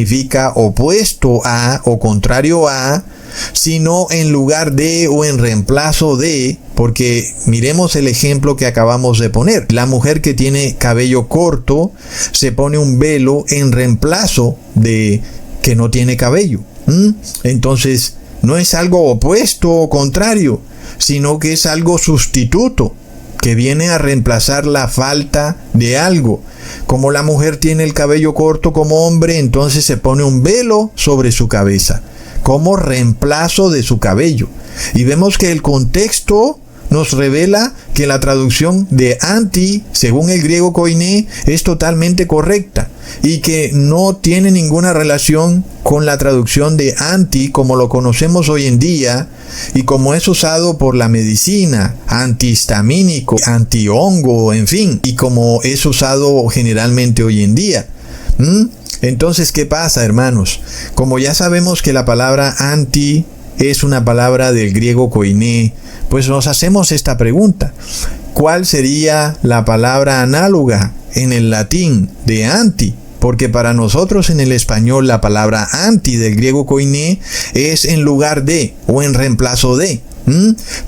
significa opuesto a o contrario a, sino en lugar de o en reemplazo de, porque miremos el ejemplo que acabamos de poner. La mujer que tiene cabello corto se pone un velo en reemplazo de que no tiene cabello. Entonces, no es algo opuesto o contrario, sino que es algo sustituto, que viene a reemplazar la falta de algo. Como la mujer tiene el cabello corto como hombre, entonces se pone un velo sobre su cabeza, como reemplazo de su cabello. Y vemos que el contexto nos revela que la traducción de anti, según el griego koiné, es totalmente correcta y que no tiene ninguna relación con la traducción de anti como lo conocemos hoy en día y como es usado por la medicina, antihistamínico, antihongo, en fin, y como es usado generalmente hoy en día. Entonces, ¿qué pasa, hermanos? Como ya sabemos que la palabra anti es una palabra del griego koiné, pues nos hacemos esta pregunta: ¿cuál sería la palabra análoga en el latín de anti? Porque para nosotros en el español la palabra anti del griego koiné es en lugar de o en reemplazo de.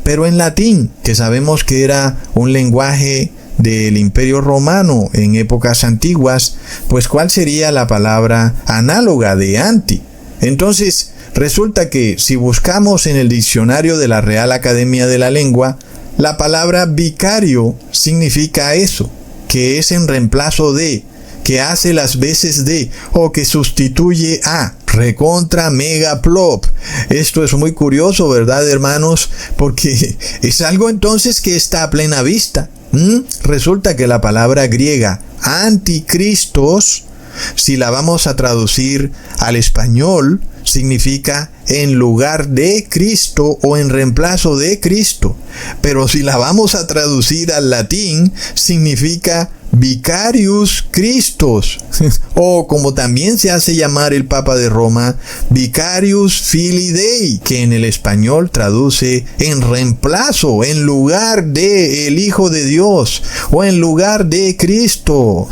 Pero en latín, que sabemos que era un lenguaje del Imperio Romano en épocas antiguas, pues ¿cuál sería la palabra análoga de anti? Entonces, resulta que si buscamos en el diccionario de la Real Academia de la Lengua, la palabra vicario significa eso, que es en reemplazo de, que hace las veces de o que sustituye a. Recontra mega plop. Esto es muy curioso, ¿verdad, hermanos? Porque es algo entonces que está a plena vista. Resulta que la palabra griega anticristos, si la vamos a traducir al español, significa en lugar de Cristo o en reemplazo de Cristo. Pero si la vamos a traducir al latín, significa Vicarius Christus, o como también se hace llamar el Papa de Roma, Vicarius Filii Dei, que en el español traduce en reemplazo, en lugar de el Hijo de Dios, o en lugar de Cristo.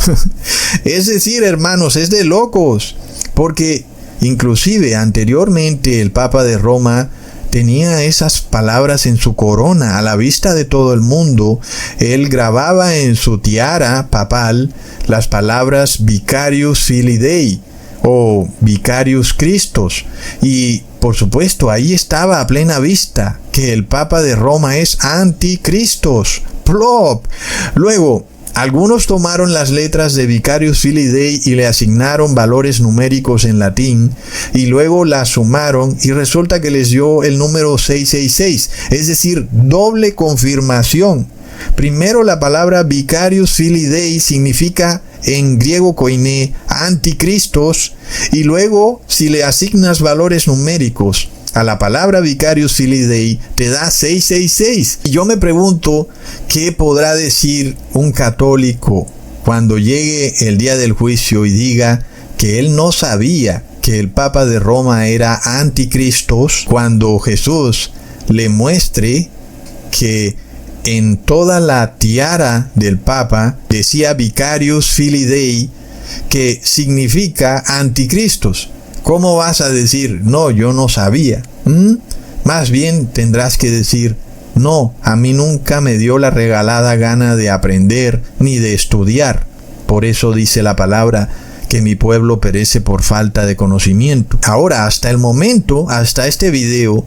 Es decir, hermanos, es de locos, porque inclusive anteriormente el Papa de Roma tenía esas palabras en su corona a la vista de todo el mundo. Él grababa en su tiara papal las palabras Vicarius Filii Dei o Vicarius Christus. Y por supuesto ahí estaba a plena vista que el Papa de Roma es anticristos. Plop. Luego, algunos tomaron las letras de Vicarius Filii Dei y le asignaron valores numéricos en latín y luego las sumaron y resulta que les dio el número 666, es decir, doble confirmación. Primero, la palabra Vicarius Filii Dei significa en griego koiné anticristos, y luego si le asignas valores numéricos a la palabra Vicarius Filii Dei te da 666. Y yo me pregunto, ¿qué podrá decir un católico cuando llegue el día del juicio y diga que él no sabía que el Papa de Roma era anticristos, cuando Jesús le muestre que en toda la tiara del Papa decía Vicarius Filii Dei, que significa anticristos? ¿Cómo vas a decir, no, yo no sabía? Más bien tendrás que decir, no, a mí nunca me dio la regalada gana de aprender ni de estudiar. Por eso dice la palabra que mi pueblo perece por falta de conocimiento. Ahora, hasta el momento, hasta este video,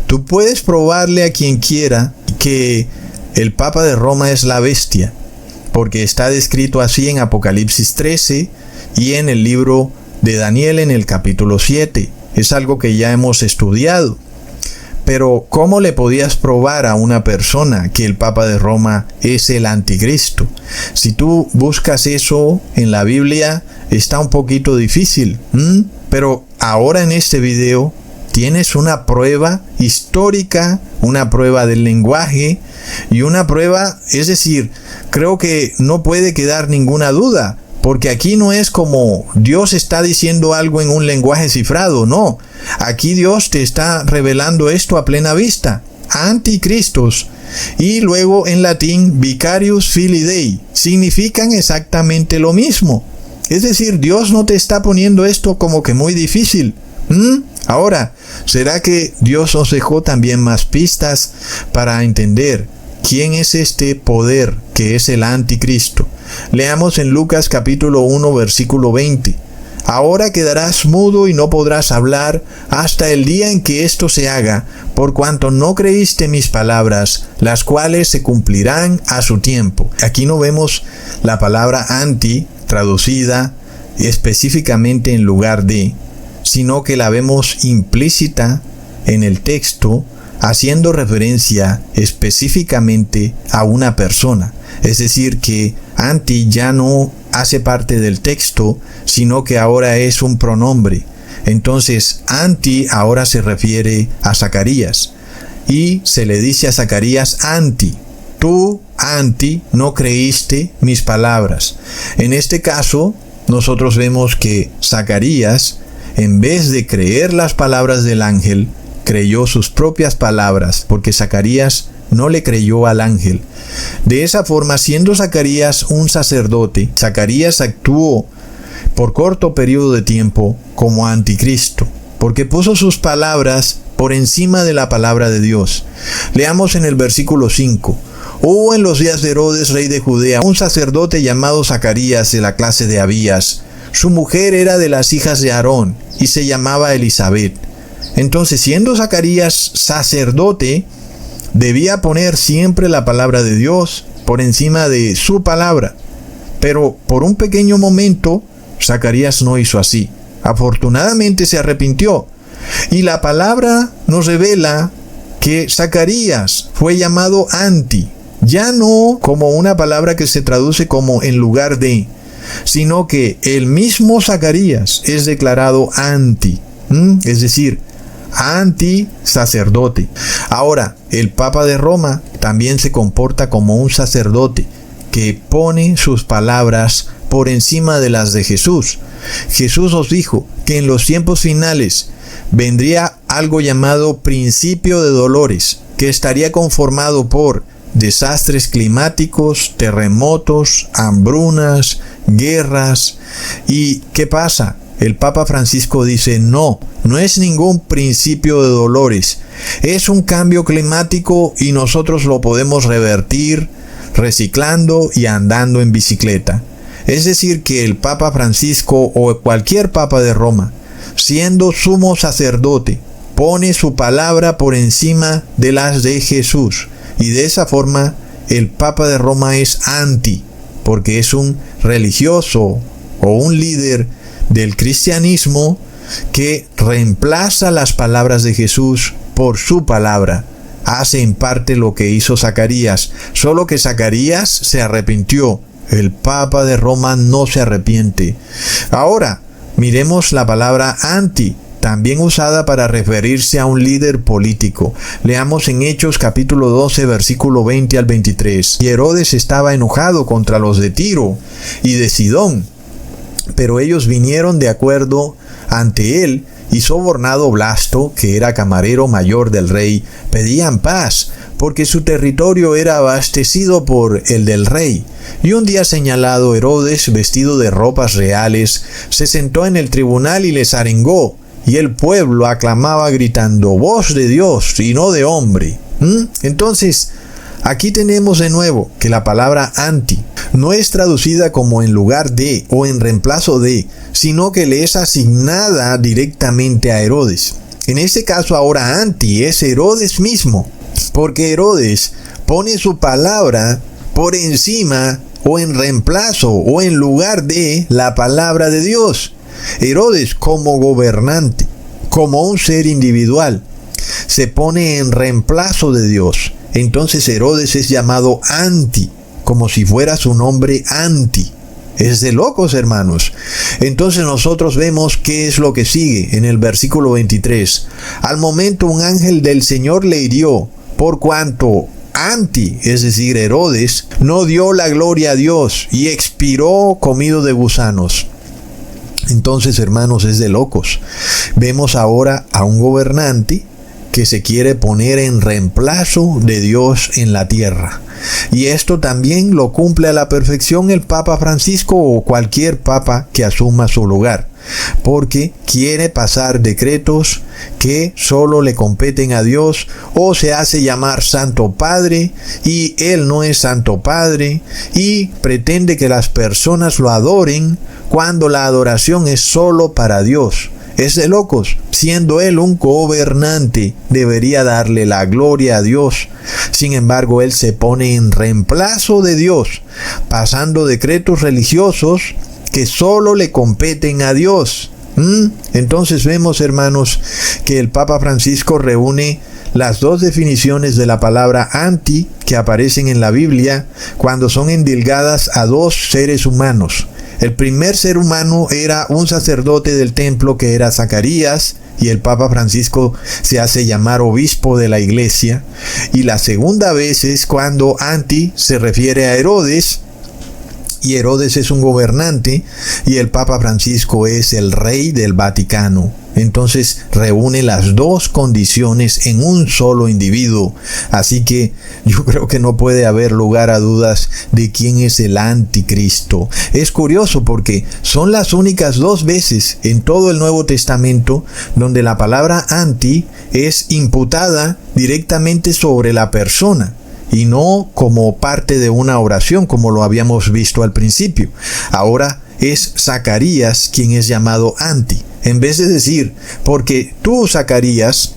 tú puedes probarle a quien quiera que el Papa de Roma es la bestia, porque está descrito así en Apocalipsis 13 y en el libro de Daniel en el capítulo 7. Es algo que ya hemos estudiado. Pero ¿cómo le podías probar a una persona que el Papa de Roma es el anticristo? Si tú buscas eso en la Biblia, está un poquito difícil. Pero ahora en este video tienes una prueba histórica, una prueba del lenguaje y una prueba, es decir, creo que no puede quedar ninguna duda. Porque aquí no es como Dios está diciendo algo en un lenguaje cifrado, no. Aquí Dios te está revelando esto a plena vista. Anticristos. Y luego en latín, Vicarius Filii Dei. Significan exactamente lo mismo. Es decir, Dios no te está poniendo esto como que muy difícil. Ahora, ¿será que Dios nos dejó también más pistas para entender quién es este poder que es el anticristo? Leamos en Lucas capítulo 1 versículo 20. Ahora quedarás mudo y no podrás hablar hasta el día en que esto se haga, por cuanto no creíste mis palabras, las cuales se cumplirán a su tiempo. Aquí no vemos la palabra anti traducida específicamente en lugar de, sino que la vemos implícita en el texto, haciendo referencia específicamente a una persona. Es decir, que anti ya no hace parte del texto, sino que ahora es un pronombre. Entonces, anti ahora se refiere a Zacarías. Y se le dice a Zacarías anti. Tú, anti, no creíste mis palabras. En este caso, nosotros vemos que Zacarías, en vez de creer las palabras del ángel, creyó sus propias palabras, porque Zacarías no le creyó al ángel. De esa forma, siendo Zacarías un sacerdote, Zacarías actuó por corto periodo de tiempo como anticristo, porque puso sus palabras por encima de la palabra de Dios. Leamos en el versículo 5. Hubo en los días de Herodes, rey de Judea, un sacerdote llamado Zacarías de la clase de Abías. Su mujer era de las hijas de Aarón y se llamaba Elisabet. Entonces, siendo Zacarías sacerdote, debía poner siempre la palabra de Dios por encima de su palabra. Pero por un pequeño momento, Zacarías no hizo así. Afortunadamente se arrepintió. Y la palabra nos revela que Zacarías fue llamado anti. Ya no como una palabra que se traduce como en lugar de, sino que el mismo Zacarías es declarado anti. Es decir, anti-sacerdote. Ahora, el Papa de Roma también se comporta como un sacerdote que pone sus palabras por encima de las de Jesús. Jesús nos dijo que en los tiempos finales vendría algo llamado principio de dolores, que estaría conformado por desastres climáticos, terremotos, hambrunas, guerras. ¿Y qué pasa? El Papa Francisco dice, no es ningún principio de dolores. Es un cambio climático y nosotros lo podemos revertir reciclando y andando en bicicleta. Es decir, que el Papa Francisco o cualquier Papa de Roma, siendo sumo sacerdote, pone su palabra por encima de las de Jesús. Y de esa forma, el Papa de Roma es anti, porque es un religioso o un líder del cristianismo que reemplaza las palabras de Jesús por su palabra. Hace en parte lo que hizo Zacarías, solo que Zacarías se arrepintió. El Papa de Roma no se arrepiente. Ahora, miremos la palabra anti, también usada para referirse a un líder político. Leamos en Hechos capítulo 12, versículo 20 al 23. Y Herodes estaba enojado contra los de Tiro y de Sidón, pero ellos vinieron de acuerdo ante él, y sobornado Blasto, que era camarero mayor del rey, pedían paz, porque su territorio era abastecido por el del rey. Y un día señalado, Herodes, vestido de ropas reales, se sentó en el tribunal y les arengó, y el pueblo aclamaba gritando, voz de Dios y no de hombre. Entonces, aquí tenemos de nuevo que la palabra anti no es traducida como en lugar de o en reemplazo de, sino que le es asignada directamente a Herodes. En este caso ahora anti es Herodes mismo, porque Herodes pone su palabra por encima o en reemplazo o en lugar de la palabra de Dios. Herodes como gobernante, como un ser individual, se pone en reemplazo de Dios. Entonces Herodes es llamado anti, como si fuera su nombre anti. Es de locos, hermanos. Entonces nosotros vemos qué es lo que sigue en el versículo 23. Al momento un ángel del Señor le hirió, por cuanto anti, es decir, Herodes, no dio la gloria a Dios y expiró comido de gusanos. Entonces, hermanos, es de locos. Vemos ahora a un gobernante que se quiere poner en reemplazo de Dios en la tierra. Y esto también lo cumple a la perfección el Papa Francisco o cualquier papa que asuma su lugar, porque quiere pasar decretos que solo le competen a Dios, o se hace llamar Santo Padre y él no es Santo Padre, y pretende que las personas lo adoren cuando la adoración es solo para Dios. Es de locos. Siendo él un gobernante, debería darle la gloria a Dios. Sin embargo, él se pone en reemplazo de Dios, pasando decretos religiosos que solo le competen a Dios. Entonces vemos, hermanos, que el Papa Francisco reúne las dos definiciones de la palabra anti que aparecen en la Biblia cuando son endilgadas a dos seres humanos. El primer ser humano era un sacerdote del templo que era Zacarías, y el Papa Francisco se hace llamar obispo de la iglesia. Y la segunda vez es cuando anti se refiere a Herodes, y Herodes es un gobernante, y el Papa Francisco es el rey del Vaticano. Entonces reúne las dos condiciones en un solo individuo. Así que yo creo que no puede haber lugar a dudas de quién es el anticristo. Es curioso porque son las únicas dos veces en todo el Nuevo Testamento donde la palabra anti es imputada directamente sobre la persona, y no como parte de una oración como lo habíamos visto al principio. Ahora es Zacarías quien es llamado anti. En vez de decir, porque tú, Zacarías,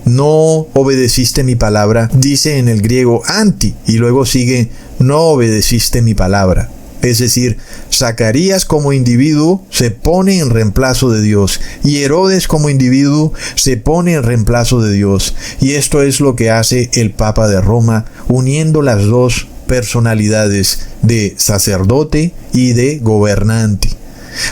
no obedeciste mi palabra, dice en el griego anti, y luego sigue, no obedeciste mi palabra. Es decir, Zacarías como individuo se pone en reemplazo de Dios, y Herodes como individuo se pone en reemplazo de Dios. Y esto es lo que hace el Papa de Roma, uniendo las dos personalidades de sacerdote y de gobernante.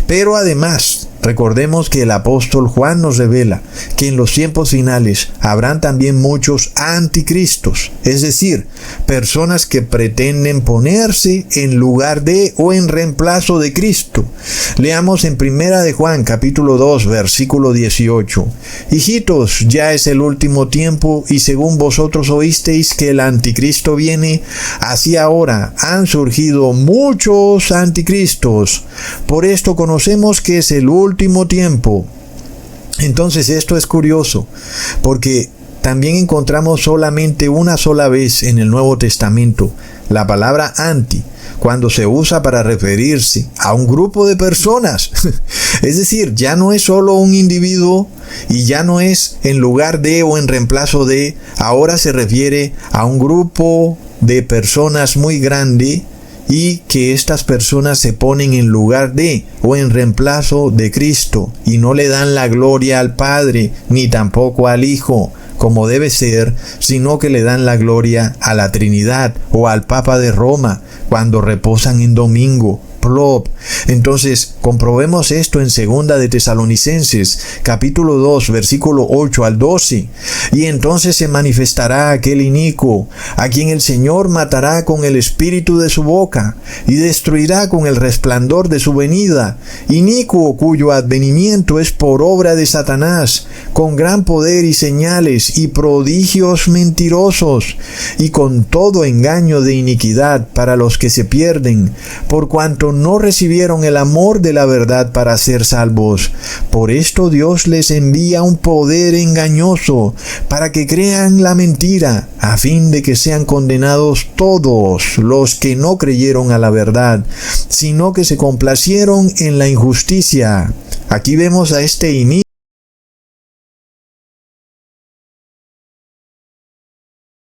Pero además, recordemos que el apóstol Juan nos revela que en los tiempos finales habrán también muchos anticristos, es decir, personas que pretenden ponerse en lugar de o en reemplazo de Cristo. Leamos en Primera de Juan, capítulo 2, versículo 18. Hijitos, ya es el último tiempo, y según vosotros oísteis que el anticristo viene, así ahora han surgido muchos anticristos. Por esto conocemos que es el último tiempo. Entonces esto es curioso, porque también encontramos solamente una sola vez en el Nuevo Testamento la palabra anti, cuando se usa para referirse a un grupo de personas. Es decir, ya no es solo un individuo, y ya no es en lugar de o en reemplazo de, ahora se refiere a un grupo de personas muy grande, y que estas personas se ponen en lugar de o en reemplazo de Cristo, y no le dan la gloria al Padre ni tampoco al Hijo como debe ser, sino que le dan la gloria a la Trinidad o al Papa de Roma cuando reposan en domingo. Plop. Entonces, comprobemos esto en 2 de Tesalonicenses, capítulo 2, versículo 8 al 12. Y entonces se manifestará aquel inicuo, a quien el Señor matará con el espíritu de su boca, y destruirá con el resplandor de su venida. Inicuo cuyo advenimiento es por obra de Satanás, con gran poder y señales y prodigios mentirosos, y con todo engaño de iniquidad para los que se pierden, por cuanto no recibieron el amor de la verdad para ser salvos. Por esto Dios les envía un poder engañoso, para que crean la mentira, a fin de que sean condenados todos los que no creyeron a la verdad, sino que se complacieron en la injusticia. Aquí vemos a este inicio